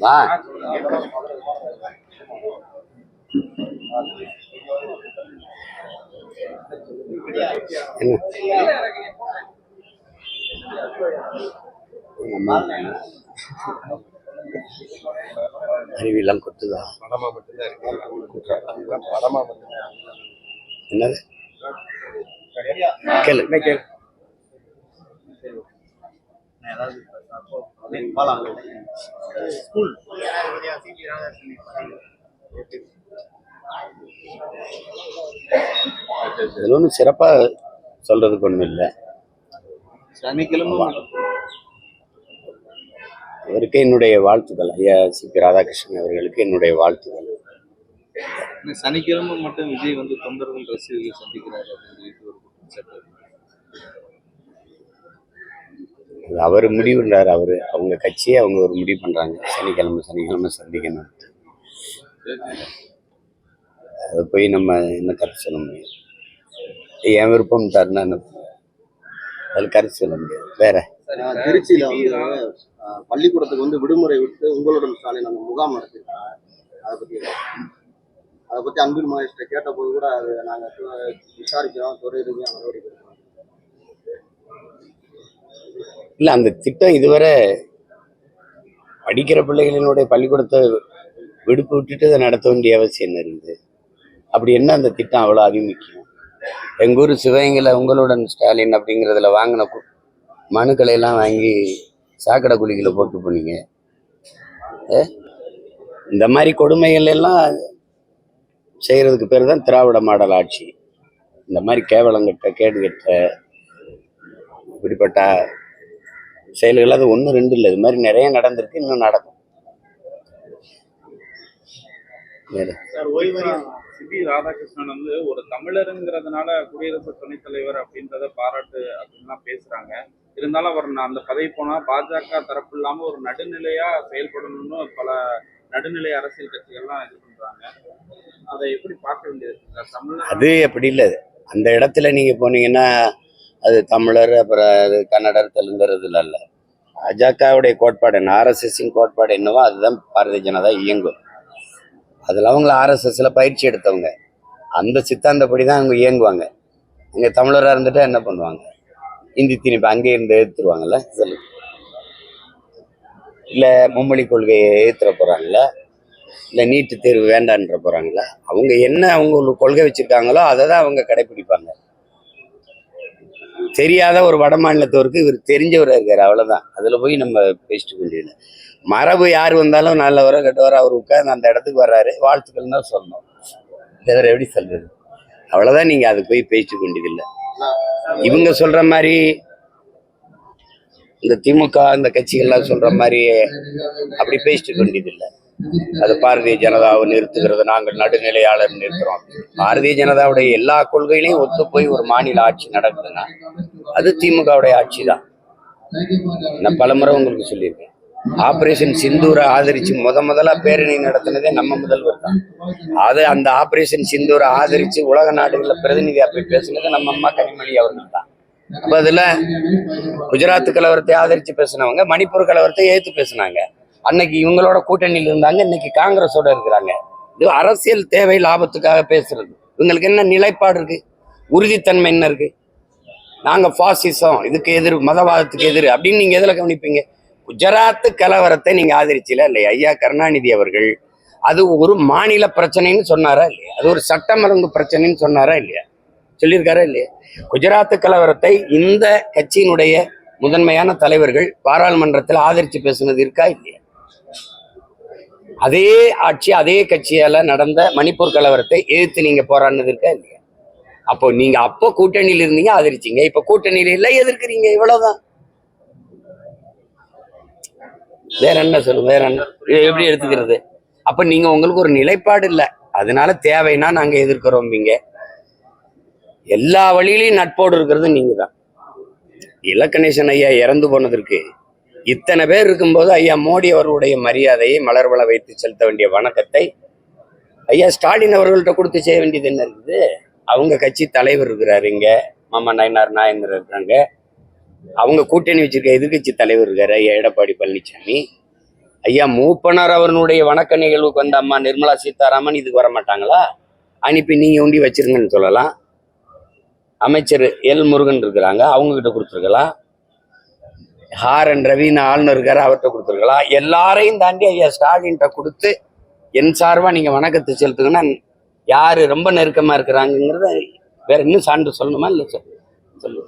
வா. அறிவியெல்லாம் கொத்துதா? படமா மட்டும்தான் இருக்கு. படமா மட்டும்தான். என்னது கேளு கேளு. இதுல ஒன்றும் சிறப்பா சொல்றதுக்கு ஒண்ணும் இல்லை. சனிக்கிழமை அவருக்கு என்னுடைய வாழ்த்துக்கள். ஐயா சி.பி. ராதாகிருஷ்ணன் அவர்களுக்கு என்னுடைய வாழ்த்துக்கள். சனிக்கிழமை மட்டும் விஜய் வந்து தொண்டர்கள் ரசிகர்களை சந்திக்கிறாரு அப்படின்னு ஒரு குற்றச்சாட்டு. அவர் முடிவுன்றார். அவங்க கட்சியை அவங்க ஒரு முடிவு பண்றாங்க. சனிக்கிழமை சந்திக்கணும். அதை போய் நம்ம என்ன கருத்து சொல்ல முடியும்? என் விருப்பம் தருணா அது கருத்து சொல்ல முடியாது. வேற திருச்சியில வந்து பள்ளிக்கூடத்துக்கு வந்து விடுமுறை விட்டு உங்களுடன் ஸ்டாலின் அந்த முகாம் நடத்திருக்காங்க. அதை பத்தி அன்பில் மகேஷ்ட கேட்ட போது கூட அது நாங்க விசாரிக்கிறோம், துறை ரீதியாக நடவடிக்கை எடுக்கிறோம். இல்ல, அந்த திட்டம் இதுவரை படிக்கிற பிள்ளைகளினுடைய பள்ளிக்கூடத்தை விடுப்பு விட்டுட்டு அதை நடத்த வேண்டிய அவசியம் என்ன இருக்குது? அப்படி என்ன அந்த திட்டம் அவ்வளோ அதிமுக்கியம்? எங்கள் ஊர் சிவகங்கையில் உங்களுடன் ஸ்டாலின் அப்படிங்கிறதுல வாங்கின மனுக்களை எல்லாம் வாங்கி சாக்கடை குழிகளை போட்டு போனீங்க. இந்த மாதிரி கொடுமைகள் எல்லாம் செய்கிறதுக்கு பேர் தான் திராவிட மாடல் ஆட்சி. இந்த மாதிரி கேவலங்கட்ட கேடுகட்ட இப்படிப்பட்ட செயல்கள் அது 1 2 இல்லை. இது மாதிரி நிறைய நடந்திருக்கு, இன்னும் நடக்கும். சி.பி. ராதாகிருஷ்ணன் வந்து ஒரு தமிழருங்கிறதுனால குடியரசு துணைத் தலைவர் அப்படின்றத பாராட்டு அப்படின்லாம் பேசுறாங்க. இருந்தாலும் அவர் அந்த பதவி போனா பாஜக தரப்பு இல்லாம ஒரு நடுநிலையா செயல்படணும்னு பல நடுநிலை அரசியல் கட்சிகள்லாம் இது பண்றாங்க. அதை எப்படி பார்க்க வேண்டியது? அது எப்படி இல்லை. அந்த இடத்துல நீங்க போனீங்கன்னா அது தமிழர், அப்புறம் அது கன்னடர், தெலுங்கறதுல இல்லை. பாஜகவுடைய கோட்பாடு என்ன, ஆர்எஸ்எஸ்ஸின் கோட்பாடு என்னவோ அதுதான் பாரதிய ஜனதா இயங்கும். அதில் அவங்கள ஆர்எஸ்எஸ்ல பயிற்சி எடுத்தவங்க, அந்த சித்தாந்தப்படி தான் அவங்க இயங்குவாங்க. இங்கே தமிழராக இருந்துட்டு என்ன பண்ணுவாங்க? இந்தி திணிப்பு அங்கே இருந்து ஏற்றுருவாங்கல்ல? சொல்லு. இல்லை மும்மொழி கொள்கையை ஏற்றுற போகிறாங்களா? இல்லை நீட்டு தேர்வு வேண்டான்ற போகிறாங்களா? அவங்க என்ன அவங்க கொள்கை வச்சுருக்காங்களோ அதை தான் அவங்க கடைப்பிடிப்பாங்க. தெரியாத ஒரு வட மாநிலத்தவருக்கு இவர் தெரிஞ்சவராக இருக்கார், அவ்வளோதான். அதில் போய் நம்ம பேசிட்டு வேண்டியது. மரபு யார் வந்தாலும் நல்லவரோ கெட்டவரோ அவர் உட்கார்ந்து அந்த இடத்துக்கு வர்றாரு, வாழ்த்துக்கள் தான் சொல்லணும். வேற எப்படி சொல்றது? அவ்வளோதான். நீங்கள் அது போய் பேசிட்டு வேண்டியதில்லை. இவங்க சொல்கிற மாதிரி இந்த திமுக இந்த கட்சிகள்லாம் சொல்கிற மாதிரி அப்படி பேசிட்டு வேண்டியதில்லை. அது பாரதிய ஜனதாவை நிறுத்துகிறது, நாங்கள் நடுநிலையாளர் நிறுத்துறோம். பாரதிய ஜனதாவுடைய எல்லா கொள்கைகளையும் ஒத்து போய் ஒரு மாநில ஆட்சி நடக்குதுன்னா அது திமுகவுடைய ஆட்சி தான். நான் பலமுறை உங்களுக்கு சொல்லியிருக்கேன். ஆபரேஷன் சிந்தூரை ஆதரிச்சு முதலா பேரணி நடத்தினதே நம்ம முதல்வர் தான். அது அந்த ஆபரேஷன் சிந்தூரை ஆதரிச்சு உலக நாடுகளில் பிரதிநிதியா போய் பேசுனது நம்ம அம்மா கனிமொழி அவர்கள் தான். அப்ப அதுல குஜராத் கலவரத்தை ஆதரிச்சு பேசினவங்க மணிப்பூர் கலவரத்தை ஏற்று பேசினாங்க. அன்னைக்கு இவங்களோட கூட்டணியில் இருந்தாங்க, இன்னைக்கு காங்கிரஸோட இருக்கிறாங்க. இது அரசியல் தேவை லாபத்துக்காக பேசுறது. இவங்களுக்கு என்ன நிலைப்பாடு இருக்கு, உறுதித்தன்மை என்ன இருக்கு? நாங்க பாசிசம், இதுக்கு எதிர், மதவாதத்துக்கு எதிர் அப்படின்னு நீங்க எதுல கவனிப்பீங்க? குஜராத் கலவரத்தை நீங்க ஆதரிச்சீங்களா இல்லையா? ஐயா கருணாநிதி அவர்கள் அது ஒரு மாநில பிரச்சனைன்னு சொன்னாரா இல்லையா? அது ஒரு சட்டமரங்கு பிரச்சனைன்னு சொன்னாரா இல்லையா? சொல்லியிருக்காரா இல்லையா? குஜராத் கலவரத்தை இந்த கட்சியினுடைய முதன்மையான தலைவர்கள் பாராளுமன்றத்தில் ஆதரிச்சு பேசுனது இருக்கா இல்லையா? அதே ஆட்சி அதே கட்சியால நடந்த மணிப்பூர் கலவரத்தை எதிர்த்து நீங்க போராடினது இருக்கா இல்லையா? அப்போ நீங்க அப்போ கூட்டணியில் இருந்தீங்க, ஆதரிச்சீங்க. இப்ப கூட்டணியில இல்லை, எதிர்க்கிறீங்க. இவ்வளவுதான். வேற என்ன சொல்லுங்க? வேற என்ன எப்படி எடுத்துக்கிறது? அப்ப நீங்க உங்களுக்கு ஒரு நிலைப்பாடு இல்லை, அதனால தேவைன்னா நாங்க எதிர்க்கிறோம்பீங்க. எல்லா வழியிலையும் நட்போடு இருக்கிறது நீங்க தான். இலக்கணேசன் ஐயா இறந்து போனதற்கு இத்தனை பேர் இருக்கும்போது ஐயா மோடி அவர்களுடைய மரியாதையை மலர்வள வைத்து செலுத்த வேண்டிய வணக்கத்தை ஐயா ஸ்டாலின் அவர்கள்ட்ட கொடுத்து செய்ய வேண்டியது என்ன இருக்குது? அவங்க கட்சி தலைவர் இருக்கிறாரு, இங்க மாமா நயனார் நாயந்தர் இருக்காங்க. அவங்க கூட்டணி வச்சிருக்க எதிர்கட்சி தலைவர் இருக்காரு ஐயா எடப்பாடி பழனிசாமி. ஐயா மூப்பனார் அவர்களுடைய வணக்க நிகழ்வுக்கு வந்த அம்மா நிர்மலா சீதாராமன் இதுக்கு வர மாட்டாங்களா? அனுப்பி நீங்க உண்டி வச்சிருங்கன்னு சொல்லலாம். அமைச்சர் எல் முருகன் இருக்கிறாங்க, அவங்க கிட்ட கொடுத்துருக்கலாம். ஆர்.என். ரவின்னு ஆளுநர் இருக்காரு, அவர்கிட்ட கொடுத்துருக்கலாம். எல்லாரையும் தாண்டி ஐயா ஸ்டாலின்கிட்ட கொடுத்து என் சார்பா நீங்க வணக்கத்தை செலுத்துங்கன்னா யாரு ரொம்ப நெருக்கமா இருக்கிறாங்கிறத வேற இன்னும் சான்று சொல்லணுமா? இல்லை சொல்லு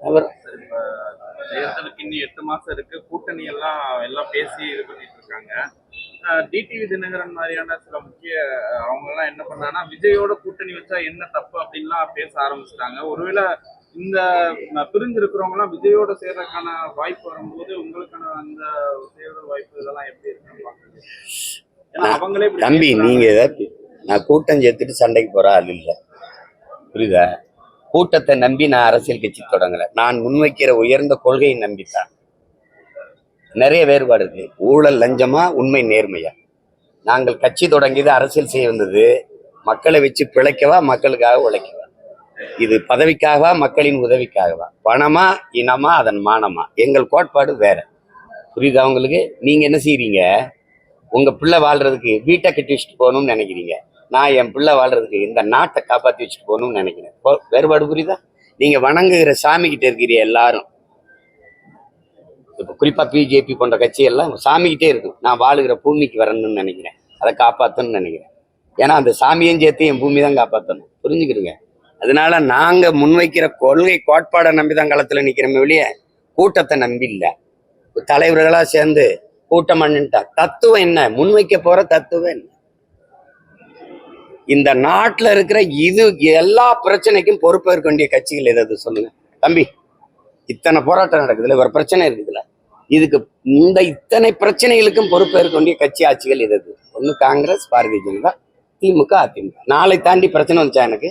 அவர் தேர்தலுக்கு இன்னும் 8 மாசம் இருக்கு. கூட்டணி எல்லாம் பேசி இது பண்ணிட்டு இருக்காங்க. டிடிவி தினகரன் மாதிரியான சில முக்கிய அவங்க எல்லாம் என்ன பண்ணாங்கன்னா, விஜயோட கூட்டணி வச்சா என்ன தப்பு அப்படின்லாம் பேச ஆரம்பிச்சிட்டாங்க. ஒருவேளை இந்த பிரிஞ்சு இருக்கிறவங்க எல்லாம் விஜயோட சேர்றதுக்கான வாய்ப்பு வரும்போது உங்களுக்கான அந்த தேர்தல் வாய்ப்பு இதெல்லாம் எப்படி இருக்குன்னு பாக்குறது. ஏன்னா அவங்களே தம்பி நீங்க நான் கூட்டம் சேர்த்துட்டு சண்டைக்கு போற ஆள் இல்லை, புரியுதா? கூட்டத்தை நம்பி நான் அரசியல் கட்சி தொடங்கல. நான் முன்வைக்கிற உயர்ந்த கொள்கையை நம்பித்தான். நிறைய வேறுபாடு இருக்கு. ஊழல் லஞ்சமா, உண்மை நேர்மையா? நாங்கள் கட்சி தொடங்கியது அரசியல் செய்ய வந்தது மக்களை வச்சு பிழைக்கவா, மக்களுக்காக உழைக்கவா? இது பதவிக்காகவா, மக்களின் உதவிக்காகவா? பணமா, இனமா, அதன் மானமா? எங்கள் கோட்பாடு வேற, புரியுதா உங்களுக்கு? நீங்க என்ன செய்றீங்க? உங்க பிள்ளை வாழ்றதுக்கு வீட்டை கட்டி வச்சுட்டு போகணும்னு நினைக்கிறீங்க. நான் என் பிள்ளை வாழ்றதுக்கு இந்த நாட்டை காப்பாற்றி வச்சுட்டு போகணும்னு நினைக்கிறேன். வேறுபாடு புரியுதா? நீங்க வணங்குகிற சாமி கிட்ட இருக்கிற எல்லாரும், இப்போ குறிப்பா பிஜேபி போன்ற கட்சி எல்லாம் சாமிக்கிட்டே இருக்கும். நான் வாழுகிற பூமிக்கு வரணும்னு நினைக்கிறேன், அதை காப்பாற்றணும்னு நினைக்கிறேன். ஏன்னா அந்த சாமியும் சேர்த்து என் பூமி தான் காப்பாற்றணும், புரிஞ்சுக்கிடுங்க. அதனால நாங்க முன்வைக்கிற கொள்கை கோட்பாடை நம்பி தான் களத்துல நிக்கிறோமே வெளியே கூட்டத்தை நம்பி இல்லை. தலைவர்களா சேர்ந்து கூட்டம் பண்ணிட்டா தத்துவம் என்ன? முன்வைக்க போற தத்துவம் என்ன? இந்த நாட்டுல இருக்கிற இது எல்லா பிரச்சனைக்கும் பொறுப்பேற்க வேண்டிய கட்சிகள் எதாவது சொல்லுங்க தம்பி. இத்தனை போராட்டம் நடக்குதுல, ஒரு பிரச்சனை இருக்குதுல, இதுக்கு இந்த இத்தனை பிரச்சனைகளுக்கும் பொறுப்பேற்க வேண்டிய கட்சி ஆட்சிகள் எதாவது? ஒண்ணு காங்கிரஸ், பாரதிய ஜனதா, திமுக, அதிமுக. நாளை தாண்டி பிரச்சனை வந்துச்சா எனக்கு?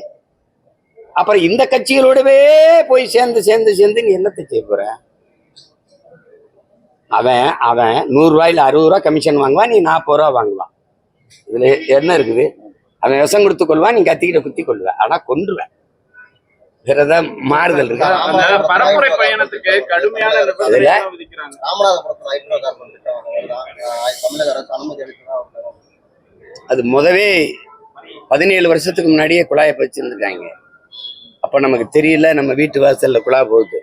அப்புறம் இந்த கட்சிகளோடவே போய் சேர்ந்து நீ என்னத்தை செய்ய போற? அவன் 100 ரூபாயில 60 ரூபா கமிஷன் வாங்குவான், நீ 40 ரூபா வாங்குவான். இதுல என்ன இருக்குது? அவன் விஷம் கொடுத்து கொள்வான், நீ கத்திக்கிட்ட குத்தி கொள்ளுவ, ஆனா கொன்றுவேன். வேற ஏதாவது மாறுதல் இருக்கா? பரப்புரை பயணத்துக்கு கடுமையான விதிக்கிறாங்க. அது முதவே 17 வருஷத்துக்கு முன்னாடியே குழாயை வச்சிருந்துருக்காங்க. அப்ப நமக்கு தெரியல, நம்ம வீட்டு வாசல்ல குழாய் போகுது,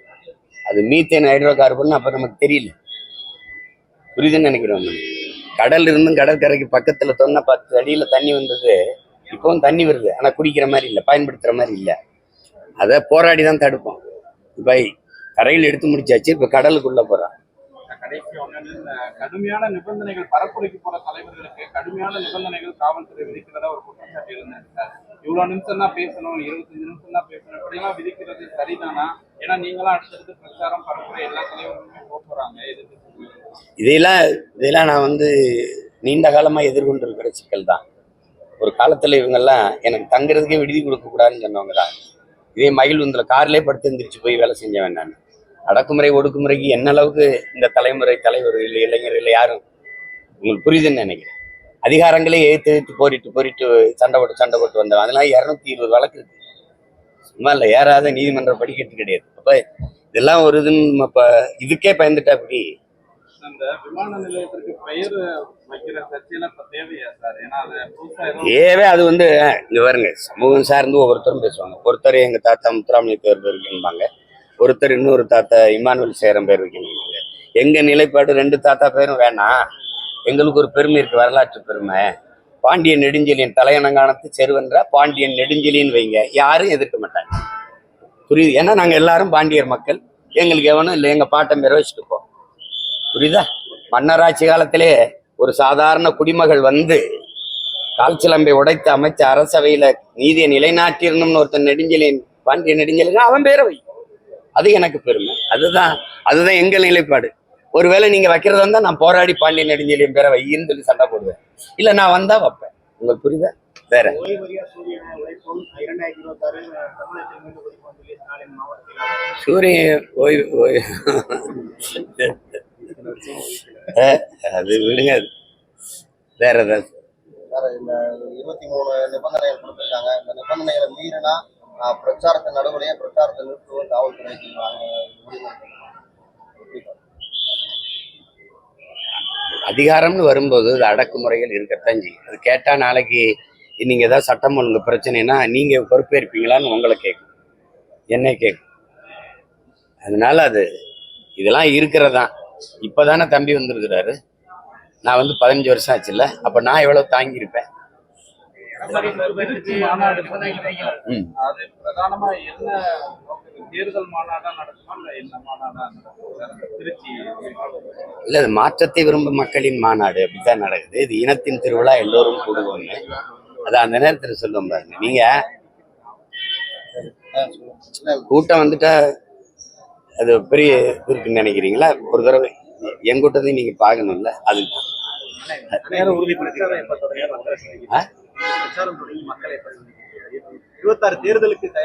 அது மீத்தேன் ஹைட்ரோ கார்பன். அப்ப நமக்கு தெரியல, புரியுதுன்னு நினைக்கிறோம். கடல் இருந்தும் கடற்கரைக்கு பக்கத்துல தொன்ன 10 அடியில தண்ணி வந்தது, இப்பவும் தண்ணி வருது, ஆனா குடிக்கிற மாதிரி இல்லை, பயன்படுத்துற மாதிரி இல்லை. அதை போராடி தான் தடுப்போம். இப்ப கரையில் எடுத்து முடிச்சாச்சு, இப்ப கடலுக்குள்ள போறான். கடைசி கடுமையான நிபந்தனைகள், பரப்புரைக்கு போற தலைவர்களுக்கு கடுமையான நிபந்தனைகள் காவல்துறை விதிக்கிறதா ஒரு குற்றச்சாட்டு இருந்தேன் சார். இவ்வளவு நிமிஷம் தான் பேசணும், 25 நிமிஷம் தான் பேசணும், இப்படிலாம் விதிக்கிறது சரிதானா? ஏன்னா நீங்களாம் அடுத்தடுத்து பிரச்சாரம் பரப்புரை எல்லா தலைவர்களுமே போறாங்க. இதெல்லாம் நான் நீண்ட காலமா எதிர்கொண்டு இருக்கிற சிக்கல் தான். ஒரு காலத்துல இவங்கெல்லாம் எனக்கு தங்குறதுக்கே விடுதி கொடுக்க கூடாதுன்னு சொன்னவங்க தான். இதே மகிழ்வுந்துல கார்லயே படுத்து எந்திரிச்சு போய் வேலை செஞ்சவன் நான். அடக்குமுறை ஒடுக்குமுறைக்கு என்ன அளவுக்கு இந்த தலைமுறை தலைவர்கள் இளைஞர்கள் யாரும் உங்களுக்கு புரியுதுன்னு நினைக்கிறேன். அதிகாரங்களே எதிர்த்து போரிட்டு சண்டை போட்டு வந்தவன். அதெல்லாம் 220 வழக்கு இருக்கு, சும்மா இல்லை, ஏறாத நீதிமன்ற படிக்கட்டு கிடையாது. அப்ப இதெல்லாம் ஒரு இதுன்னு இப்ப இதுக்கே பயந்துட்டா அப்படி. அந்த விமான நிலையத்திற்கு பெயர் வைக்கிற சர்ச்சையெல்லாம் இப்ப தேவையா சார்? ஏன்னா தேவை. அது இங்க பாருங்க, சமூகம் சார்ந்து ஒவ்வொருத்தரும் பேசுவாங்க. ஒருத்தர் எங்க தாத்தா முத்துராமலிங்க தேவர் பேர் வைக்கணும்பாங்க, ஒருத்தர் இன்னொரு தாத்தா இமானுவேல் சேரம் பேர் வைக்கணும்பாங்க. எங்க நிலைப்பாடு 2 தாத்தா பேரும் வேணாம். எங்களுக்கு ஒரு பெருமை இருக்கு, வரலாற்று பெருமை. பாண்டியன் நெடுஞ்செழியன் தலையணங்கானத்து செருவென்ற பாண்டியன் நெடுஞ்செழியன் வைங்க, யாரும் எதிர்க்க மாட்டாங்க, புரியுது? ஏன்னா நாங்க எல்லாரும் பாண்டியர் மக்கள், எங்களுக்கு எவனும் இல்லை, எங்க பாட்டம் பேரை வச்சுட்டு போ, புரியுதா? மன்னராட்சி காலத்திலே ஒரு சாதாரண குடிமகள் கால்சிலம்பை உடைத்து அமைச்ச அரசவையில நீதியை நிலைநாட்டியிருந்தோம்னு ஒருத்தன் நெடுஞ்செழியன், பாண்டிய நெடுஞ்செழியன், அவன் பேரை வை, அது எனக்கு பெருமை. அதுதான் எங்கள் நிலைப்பாடு. ஒருவேளை நீங்க வைக்கிறதா இருந்தா நான் போராடி பாண்டிய நெடுஞ்செழியன் பேரை வையின்னு சொல்லி சண்டை போடுவேன், இல்ல நான் வந்தா வைப்பேன். உங்களுக்கு புரியுதா? வேற சூரியன் ஓய்வு அது விடுங்க, வேற ஏதாவது. இந்த 23 நிபந்தனைகள் கொடுத்துருக்காங்க. இந்த நிபந்தனைகளை மீறினா பிரச்சாரத்தை நடுவுலையே பிரச்சாரத்தை நிறுத்துவோம் காவல்துறை. அதிகாரம்னு வரும்போது அது அடக்குமுறைகள் இருக்கத்தான் செய்யும். அது கேட்டா நாளைக்கு நீங்க ஏதாவது சட்டம் ஒழுங்கு பிரச்சனைனா நீங்க பொறுப்பேற்பீங்களான்னு உங்களை கேட்கும், என்னை கேட்கும். அதனால அது இதெல்லாம் இருக்கிறதான். இப்பதானே தம்பி வந்திருக்கிறாரு. நான் வந்து 15 வருஷம் ஆச்சுல்ல, அப்ப நான் எவ்வளவு தாங்கியிருப்பேன். திருச்சி மாநாடு ம். அது பிரதானமா என்ன தேர்தல் மாநாடா நடக்குமா இல்ல என்ன மாநாடா நடக்கும் திருச்சி? இல்ல, இது மாற்றத்தை விரும்பும் மக்களின் மாநாடு அப்படித்தான் நடக்குது. இது இனத்தின் திருவிழா, எல்லோரும் கூடுவோம்னு. அதான் அந்த நேரத்தில் சொல்லுவோம் பாருங்க. நீங்க கூட்டம் வந்துட்டா அது பெரிய இருக்குன்னு நினைக்கிறீங்களா? ஒரு தடவை என் கூட்டத்தையும் நீங்க பார்க்கணும்ல. அதுதான்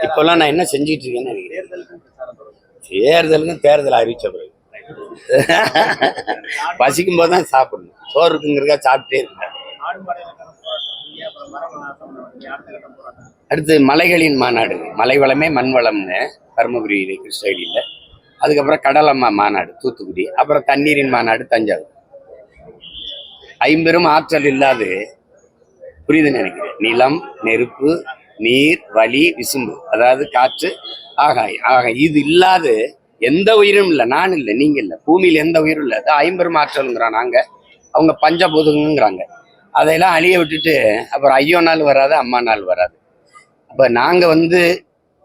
இப்பெல்லாம் நான் என்ன செஞ்சிட்டு இருக்கேன்னு நினைக்கிறேன். தேர்தலுக்கும் அறிவிச்ச பிறகு பசிக்கும் போதுதான் சாப்பிடணும். சோறு இருக்குங்கிறதா சாப்பிட்டே இருக்க. அடுத்து மலைகளின் மாநாடு, மலை வளமே மண் வளம்னு தருமபுரி கிருஷ்ணகிரியில. அதுக்கப்புறம் கடலம்மா மாநாடு தூத்துக்குடி. அப்புறம் தண்ணீரின் மாநாடு தஞ்சாவூர். ஐம்பெரும் ஆற்றல் இல்லாது, புரியுதுன்னு நினைக்கிறேன். நிலம், நெருப்பு, நீர், வளி, விசும்பு, அதாவது காற்று, ஆகாயம். இது இல்லாத எந்த உயிரும் இல்லை. நான் இல்லை, நீங்க இல்லை, பூமியில எந்த உயிரும் இல்லை. அது ஐம்பெரும் ஆற்றலுங்கிறான். நாங்க அவங்க பஞ்சபூதங்கிறாங்க. அதையெல்லாம் அழிய விட்டுட்டு அப்புறம் ஐயோ நாள் வராது, அம்மா நாள் வராது. அப்ப நாங்க வந்து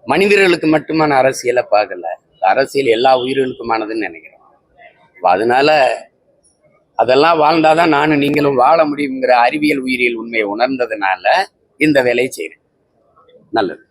மனிதர்களுக்கு மட்டுமான அரசியலை பார்க்கல, அரசியல் எல்லா உயிர்களுக்குமானதுன்னு நினைக்கிறோம். அதனால அதெல்லாம் வாழ்ந்தாதான் நானும் நீங்களும் வாழ முடியுங்கிற அறிவியல் உயிரியல் உண்மையை உணர்ந்ததுனால இந்த வேலையை செய்யறேன். நல்லது.